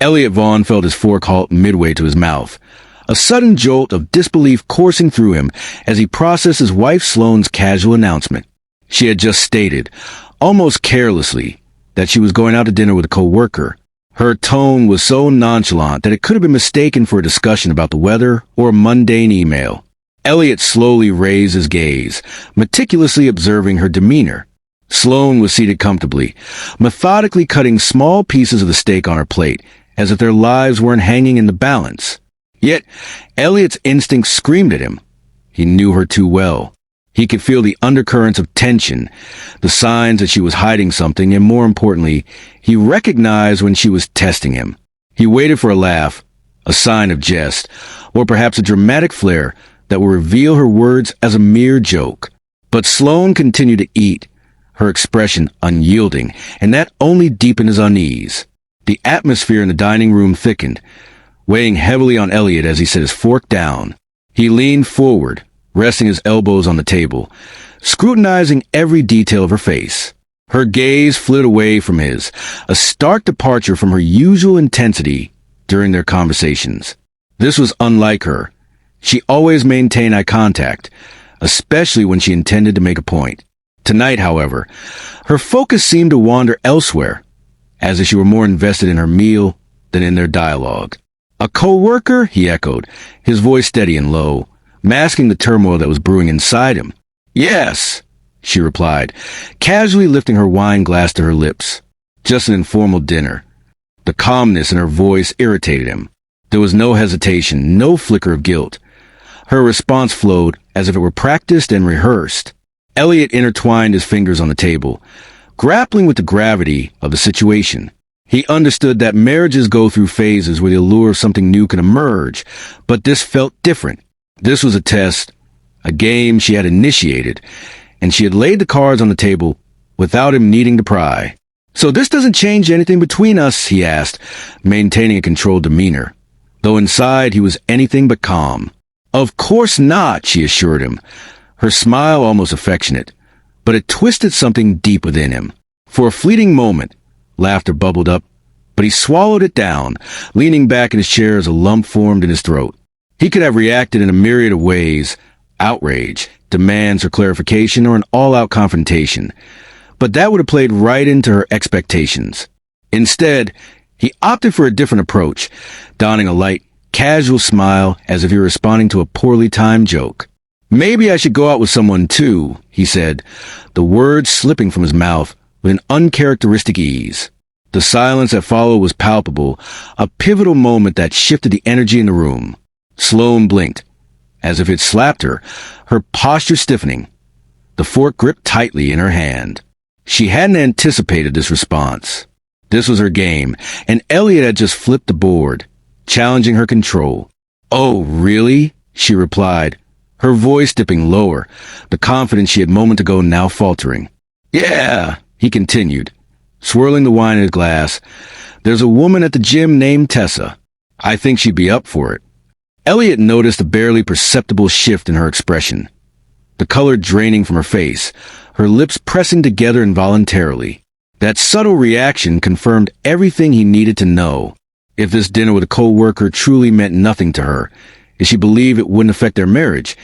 Elliot Vaughn felt his fork halt midway to his mouth, a sudden jolt of disbelief coursing through him as he processed his wife Sloane's casual announcement. She had just stated, almost carelessly, that she was going out to dinner with a co-worker. Her tone was so nonchalant that it could have been mistaken for a discussion about the weather or a mundane email. Elliot slowly raised his gaze, meticulously observing her demeanor. Sloane was seated comfortably, methodically cutting small pieces of the steak on her plate, as if their lives weren't hanging in the balance. Yet, Elliot's instincts screamed at him. He knew her too well. He could feel the undercurrents of tension, the signs that she was hiding something, and more importantly, he recognized when she was testing him. He waited for a laugh, a sign of jest, or perhaps a dramatic flair that would reveal her words as a mere joke. But Sloane continued to eat, her expression unyielding, and that only deepened his unease. The atmosphere in the dining room thickened, weighing heavily on Elliot as he set his fork down. He leaned forward, resting his elbows on the table, scrutinizing every detail of her face. Her gaze flitted away from his, a stark departure from her usual intensity during their conversations. This was unlike her. She always maintained eye contact, especially when she intended to make a point. Tonight, however, her focus seemed to wander elsewhere, as if she were more invested in her meal than in their dialogue. "A co-worker?" he echoed, his voice steady and low, masking the turmoil that was brewing inside him. "Yes," she replied, casually lifting her wine glass to her lips. Just an informal dinner. The calmness in her voice irritated him. There was no hesitation, no flicker of guilt. Her response flowed as if it were practiced and rehearsed. Elliot intertwined his fingers on the table, grappling with the gravity of the situation. He understood that marriages go through phases where the allure of something new can emerge, but this felt different. This was a test, a game she had initiated, and she had laid the cards on the table without him needing to pry. "So this doesn't change anything between us?" he asked, maintaining a controlled demeanor, though inside he was anything but calm. "Of course not," she assured him, her smile almost affectionate, but it twisted something deep within him. For a fleeting moment, laughter bubbled up, but he swallowed it down, leaning back in his chair as a lump formed in his throat. He could have reacted in a myriad of ways: outrage, demands for clarification, or an all-out confrontation. But that would have played right into her expectations. Instead, he opted for a different approach, donning a light, casual smile as if he were responding to a poorly timed joke. "Maybe I should go out with someone too," he said, the words slipping from his mouth with an uncharacteristic ease. The silence that followed was palpable, a pivotal moment that shifted the energy in the room. Sloane blinked, as if it slapped her, her posture stiffening, the fork gripped tightly in her hand. She hadn't anticipated this response. This was her game, and Elliot had just flipped the board, challenging her control. "Oh, really?" she replied, her voice dipping lower, the confidence she had moment ago now faltering. "Yeah," he continued, swirling the wine in his glass. "There's a woman at the gym named Tessa. I think she'd be up for it." Elliot noticed a barely perceptible shift in her expression, the color draining from her face, her lips pressing together involuntarily. That subtle reaction confirmed everything he needed to know. If this dinner with a co-worker truly meant nothing to her, if she believed it wouldn't affect their marriage,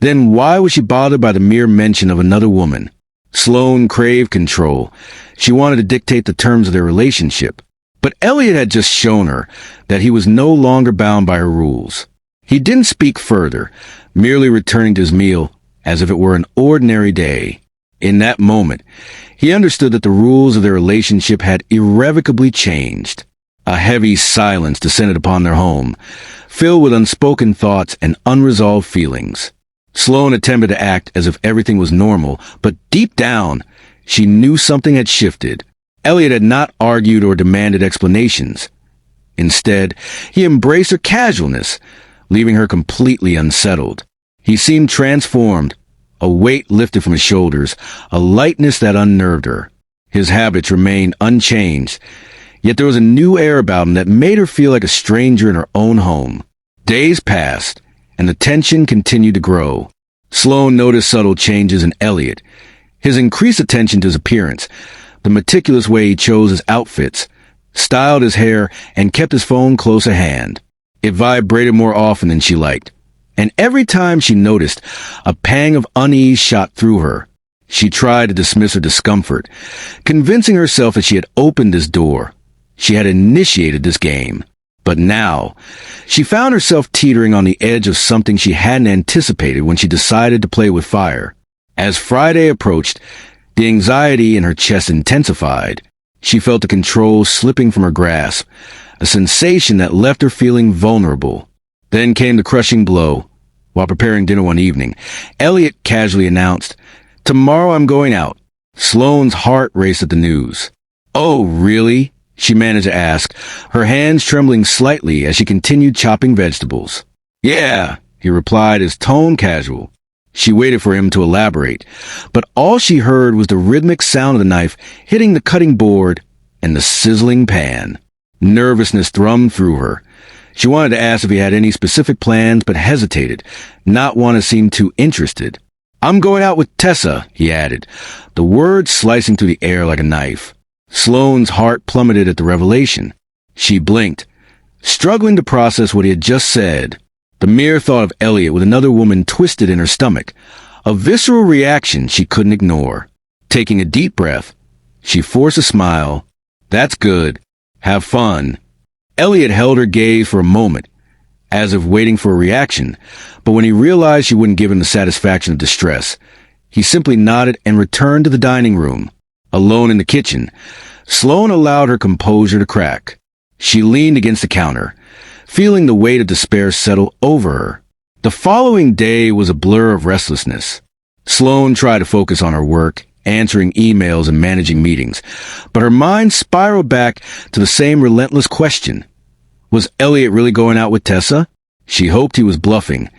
then why was she bothered by the mere mention of another woman? Sloane craved control. She wanted to dictate the terms of their relationship. But Elliot had just shown her that he was no longer bound by her rules. He didn't speak further, merely returning to his meal as if it were an ordinary day. In that moment, he understood that the rules of their relationship had irrevocably changed. A heavy silence descended upon their home, filled with unspoken thoughts and unresolved feelings. Sloane attempted to act as if everything was normal, but deep down, she knew something had shifted. Elliot had not argued or demanded explanations. Instead, he embraced her casualness, leaving her completely unsettled. He seemed transformed, a weight lifted from his shoulders, a lightness that unnerved her. His habits remained unchanged, yet there was a new air about him that made her feel like a stranger in her own home. Days passed, and the tension continued to grow. Sloane noticed subtle changes in Elliot, his increased attention to his appearance, the meticulous way he chose his outfits, styled his hair, and kept his phone close at hand. It vibrated more often than she liked. And every time she noticed, a pang of unease shot through her. She tried to dismiss her discomfort, convincing herself that she had opened this door. She had initiated this game. But now, she found herself teetering on the edge of something she hadn't anticipated when she decided to play with fire. As Friday approached, the anxiety in her chest intensified. She felt the control slipping from her grasp, a sensation that left her feeling vulnerable. Then came the crushing blow. While preparing dinner one evening, Elliot casually announced, "Tomorrow I'm going out." Sloane's heart raced at the news. "Oh, really?" she managed to ask, her hands trembling slightly as she continued chopping vegetables. "Yeah," he replied, his tone casual. She waited for him to elaborate, but all she heard was the rhythmic sound of the knife hitting the cutting board and the sizzling pan. Nervousness thrummed through her. She wanted to ask if he had any specific plans, but hesitated, not want to seem too interested. "I'm going out with Tessa," he added, the words slicing through the air like a knife. Sloane's heart plummeted at the revelation. She blinked, struggling to process what he had just said. The mere thought of Elliot with another woman twisted in her stomach, a visceral reaction she couldn't ignore. Taking a deep breath, she forced a smile. "That's good. Have fun." Elliot held her gaze for a moment, as if waiting for a reaction, but when he realized she wouldn't give him the satisfaction of distress, he simply nodded and returned to the dining room. Alone in the kitchen, Sloane allowed her composure to crack. She leaned against the counter, feeling the weight of despair settle over her. The following day was a blur of restlessness. Sloane tried to focus on her work, answering emails and managing meetings, but her mind spiraled back to the same relentless question. Was Elliot really going out with Tessa? She hoped he was bluffing,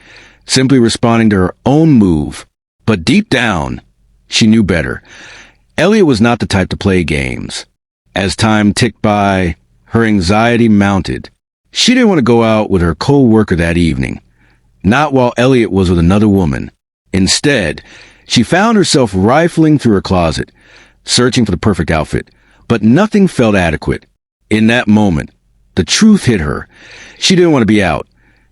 simply responding to her own move. But deep down, she knew better. Elliot was not the type to play games. As time ticked by, her anxiety mounted. She didn't want to go out with her co-worker that evening, not while Elliot was with another woman. Instead, she found herself rifling through her closet, searching for the perfect outfit, but nothing felt adequate. In that moment, the truth hit her. She didn't want to be out.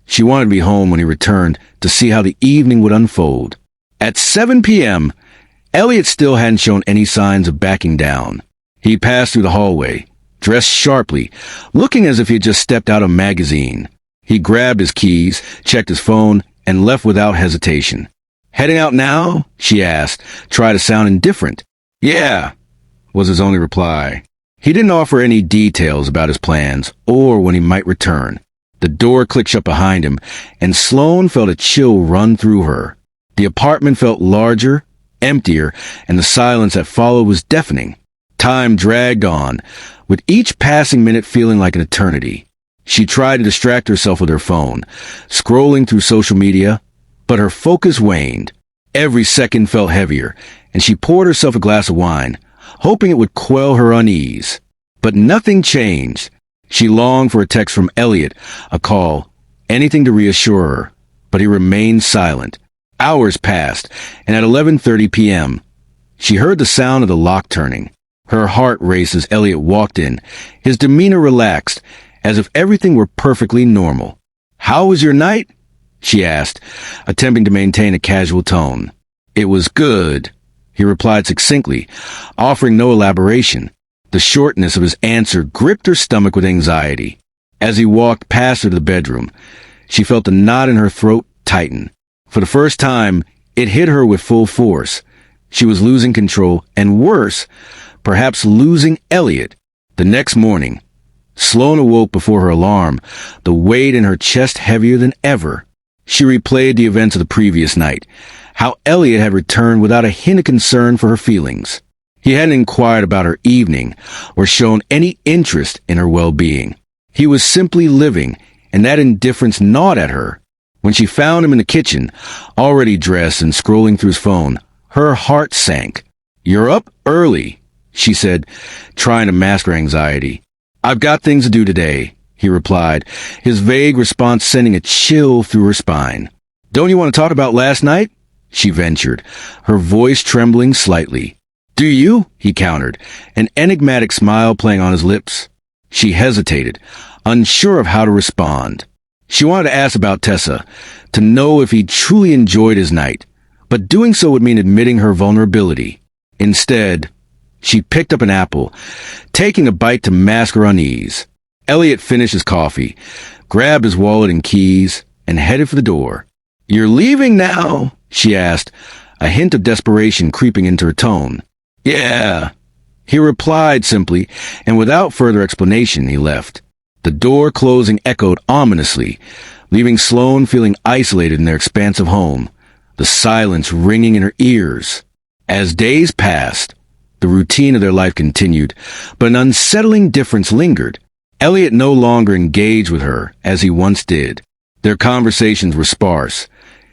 She wanted to be home when he returned to see how the evening would unfold. At 7 p.m., Elliot still hadn't shown any signs of backing down. He passed through the hallway, dressed sharply, looking as if he had just stepped out of a magazine. He grabbed his keys, checked his phone, and left without hesitation. "Heading out now?" she asked, trying to sound indifferent. "Yeah," was his only reply. He didn't offer any details about his plans or when he might return. The door clicked shut behind him, and Sloane felt a chill run through her. The apartment felt larger, emptier, and the silence that followed was deafening. Time dragged on, with each passing minute feeling like an eternity. She tried to distract herself with her phone, scrolling through social media, but her focus waned. Every second felt heavier, and she poured herself a glass of wine, hoping it would quell her unease. But nothing changed. She longed for a text from Elliot, a call, anything to reassure her, but he remained silent. Hours passed, and at 11:30 p.m., she heard the sound of the lock turning. Her heart raced as Elliot walked in, his demeanor relaxed, as if everything were perfectly normal. "How was your night?" she asked, attempting to maintain a casual tone. "It was good," he replied succinctly, offering no elaboration. The shortness of his answer gripped her stomach with anxiety. As he walked past her to the bedroom, she felt the knot in her throat tighten. For the first time, it hit her with full force. She was losing control, and worse, perhaps losing Elliot. The next morning, Sloane awoke before her alarm, the weight in her chest heavier than ever. She replayed the events of the previous night, how Elliot had returned without a hint of concern for her feelings. He hadn't inquired about her evening or shown any interest in her well-being. He was simply living, and that indifference gnawed at her. When she found him in the kitchen, already dressed and scrolling through his phone, her heart sank. "You're up early," she said, trying to mask her anxiety. "I've got things to do today," he replied, his vague response sending a chill through her spine. "Don't you want to talk about last night?" she ventured, her voice trembling slightly. "Do you?" he countered, an enigmatic smile playing on his lips. She hesitated, unsure of how to respond. She wanted to ask about Tessa, to know if he truly enjoyed his night, but doing so would mean admitting her vulnerability. Instead, she picked up an apple, taking a bite to mask her unease. Elliot finished his coffee, grabbed his wallet and keys, and headed for the door. "You're leaving now?" she asked, a hint of desperation creeping into her tone. "Yeah," he replied simply, and without further explanation, he left. The door closing echoed ominously, leaving Sloane feeling isolated in their expansive home, the silence ringing in her ears. As days passed, the routine of their life continued, but an unsettling difference lingered. Elliot no longer engaged with her as he once did. Their conversations were sparse,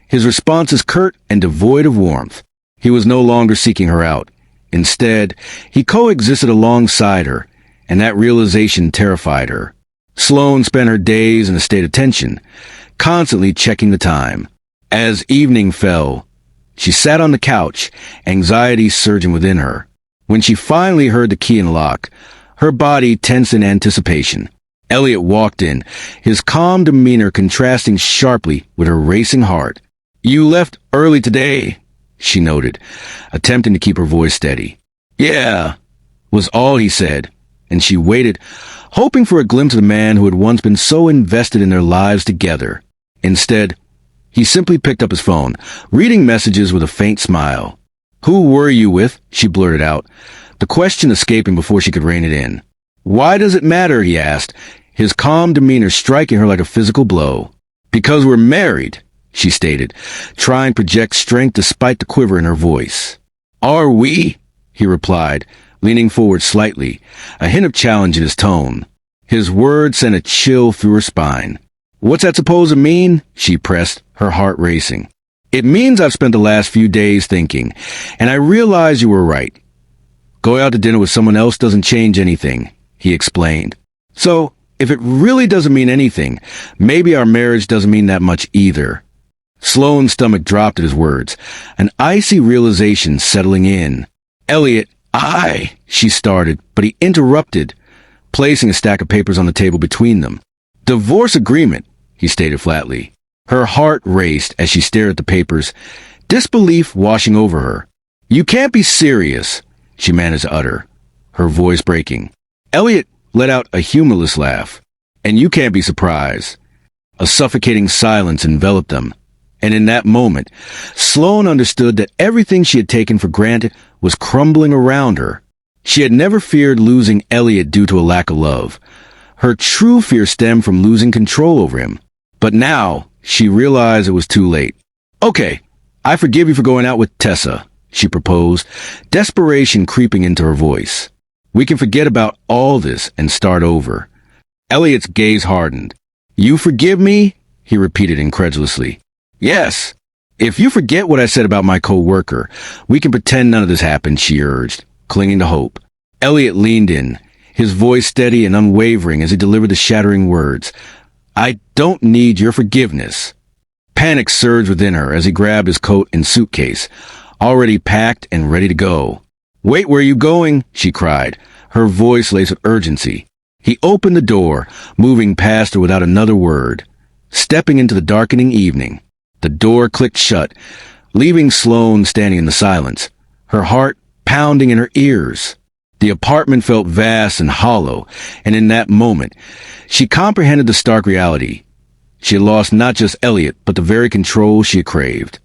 his responses curt and devoid of warmth. He was no longer seeking her out. Instead, he coexisted alongside her, and that realization terrified her. Sloane spent her days in a state of tension, constantly checking the time. As evening fell, she sat on the couch, anxiety surging within her. When she finally heard the key in the lock, her body tensed in anticipation. Elliot walked in, his calm demeanor contrasting sharply with her racing heart. "You left early today," she noted, attempting to keep her voice steady. "Yeah," was all he said, and she waited, hoping for a glimpse of the man who had once been so invested in their lives together. Instead, he simply picked up his phone, reading messages with a faint smile. "Who were you with?" she blurted out, the question escaping before she could rein it in. "Why does it matter?" he asked, his calm demeanor striking her like a physical blow. "Because we're married," she stated, trying to project strength despite the quiver in her voice. "Are we?" he replied, leaning forward slightly, a hint of challenge in his tone. His words sent a chill through her spine. "What's that supposed to mean?" she pressed, her heart racing. "It means I've spent the last few days thinking, and I realize you were right. Going out to dinner with someone else doesn't change anything," he explained. "So, if it really doesn't mean anything, maybe our marriage doesn't mean that much either." Sloane's stomach dropped at his words, an icy realization settling in. "Elliot, she started, but he interrupted, placing a stack of papers on the table between them. "Divorce agreement," he stated flatly. Her heart raced as she stared at the papers, disbelief washing over her. "You can't be serious," she managed to utter, her voice breaking. Elliot let out a humorless laugh. "And you can't be surprised." A suffocating silence enveloped them, and in that moment, Sloane understood that everything she had taken for granted was crumbling around her. She had never feared losing Elliot due to a lack of love. Her true fear stemmed from losing control over him. But now, she realized it was too late. "Okay, I forgive you for going out with Tessa," she proposed, desperation creeping into her voice. "We can forget about all this and start over." Elliot's gaze hardened. "You forgive me?" he repeated incredulously. "Yes. If you forget what I said about my co-worker, we can pretend none of this happened," she urged, clinging to hope. Elliot leaned in, his voice steady and unwavering as he delivered the shattering words. "I don't need your forgiveness." Panic surged within her as he grabbed his coat and suitcase, already packed and ready to go. "Wait, where are you going?" she cried, her voice laced with urgency. He opened the door, moving past her without another word. Stepping into the darkening evening, the door clicked shut, leaving Sloane standing in the silence, her heart pounding in her ears. The apartment felt vast and hollow, and in that moment, she comprehended the stark reality. She had lost not just Elliot, but the very control she had craved.